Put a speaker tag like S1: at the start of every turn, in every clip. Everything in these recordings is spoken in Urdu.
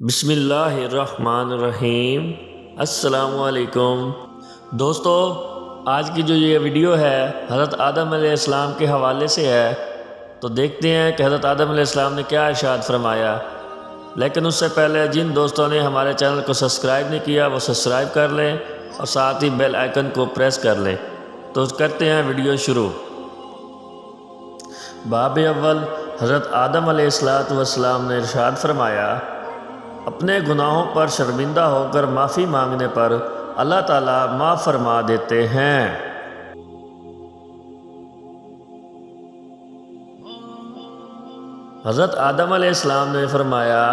S1: بسم اللہ الرحمن الرحیم۔ السلام علیکم دوستو، آج کی جو یہ ویڈیو ہے حضرت آدم علیہ السلام کے حوالے سے ہے، تو دیکھتے ہیں کہ حضرت آدم علیہ السلام نے کیا ارشاد فرمایا۔ لیکن اس سے پہلے جن دوستوں نے ہمارے چینل کو سبسکرائب نہیں کیا وہ سبسکرائب کر لیں اور ساتھ ہی بیل آئیکن کو پریس کر لیں۔ تو کرتے ہیں ویڈیو شروع۔ باب اول، حضرت آدم علیہ السلام نے ارشاد فرمایا، اپنے گناہوں پر شرمندہ ہو کر معافی مانگنے پر اللہ تعالیٰ معاف فرما دیتے ہیں۔ حضرت آدم علیہ السلام نے فرمایا،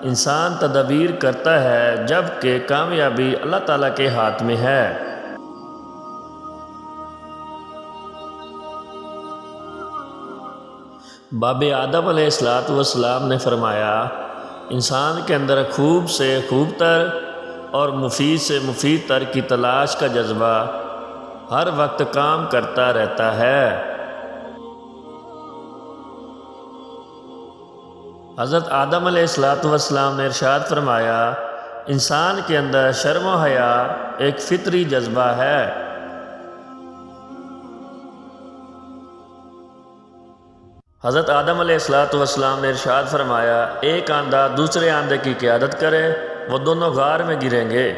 S1: انسان تدبیر کرتا ہے جب کہ کامیابی اللہ تعالیٰ کے ہاتھ میں ہے۔ باب آدم علیہ السلام نے فرمایا، انسان کے اندر خوب سے خوب تر اور مفید سے مفید تر کی تلاش کا جذبہ ہر وقت کام کرتا رہتا ہے۔ حضرت آدم علیہ السلام نے ارشاد فرمایا، انسان کے اندر شرم و حیا ایک فطری جذبہ ہے۔ حضرت آدم علیہ السلام نے ارشاد فرمایا، ایک آندھا دوسرے آندھے کی قیادت کرے وہ دونوں غار میں گریں گے۔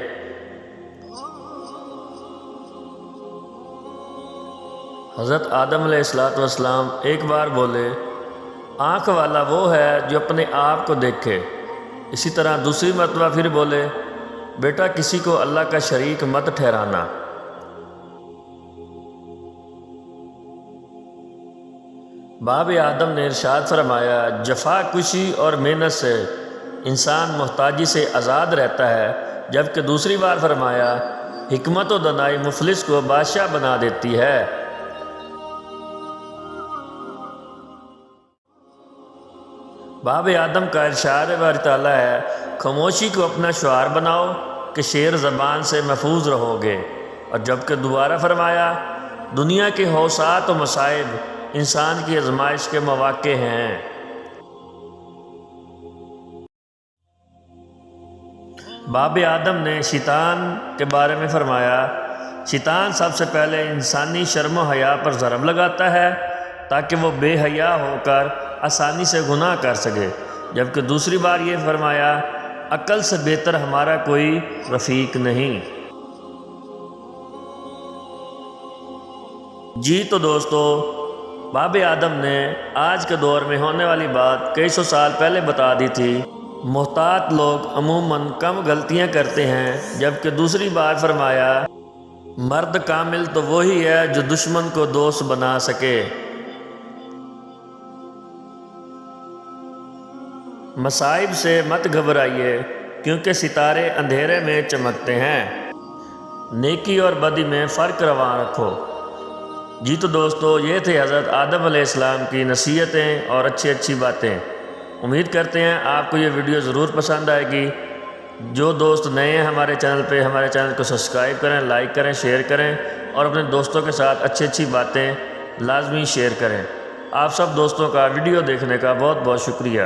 S1: حضرت آدم علیہ السلام ایک بار بولے، آنکھ والا وہ ہے جو اپنے آپ کو دیکھے۔ اسی طرح دوسری مرتبہ پھر بولے، بیٹا کسی کو اللہ کا شریک مت ٹھہرانا۔ باب آدم نے ارشاد فرمایا، جفا کشی اور محنت سے انسان محتاجی سے آزاد رہتا ہے، جبکہ دوسری بار فرمایا، حکمت و دانائی مفلس کو بادشاہ بنا دیتی ہے۔ باب آدم کا ارشاد باری تعالیٰ ہے، خاموشی کو اپنا شعار بناؤ کہ شیر زبان سے محفوظ رہو گے۔ اور جبکہ دوبارہ فرمایا، دنیا کے حوصات و مصائب انسان کی آزمائش کے مواقع ہیں۔ باب آدم نے شیطان کے بارے میں فرمایا، شیطان سب سے پہلے انسانی شرم و حیا پر ضرب لگاتا ہے تاکہ وہ بے حیا ہو کر آسانی سے گناہ کر سکے، جبکہ دوسری بار یہ فرمایا، عقل سے بہتر ہمارا کوئی رفیق نہیں۔ جی تو دوستو، باب آدم نے آج کے دور میں ہونے والی بات کئی سو سال پہلے بتا دی تھی۔ محتاط لوگ عموماً کم غلطیاں کرتے ہیں، جبکہ دوسری بار فرمایا، مرد کامل تو وہی ہے جو دشمن کو دوست بنا سکے۔ مصائب سے مت گھبرائیے کیونکہ ستارے اندھیرے میں چمکتے ہیں۔ نیکی اور بدی میں فرق رواں رکھو۔ جی تو دوستو، یہ تھے حضرت آدم علیہ السلام کی نصیحتیں اور اچھی باتیں۔ امید کرتے ہیں آپ کو یہ ویڈیو ضرور پسند آئے گی۔ جو دوست نئے ہیں ہمارے چینل پہ، ہمارے چینل کو سبسکرائب کریں، لائک کریں، شیئر کریں اور اپنے دوستوں کے ساتھ اچھی باتیں لازمی شیئر کریں۔ آپ سب دوستوں کا ویڈیو دیکھنے کا بہت بہت شکریہ۔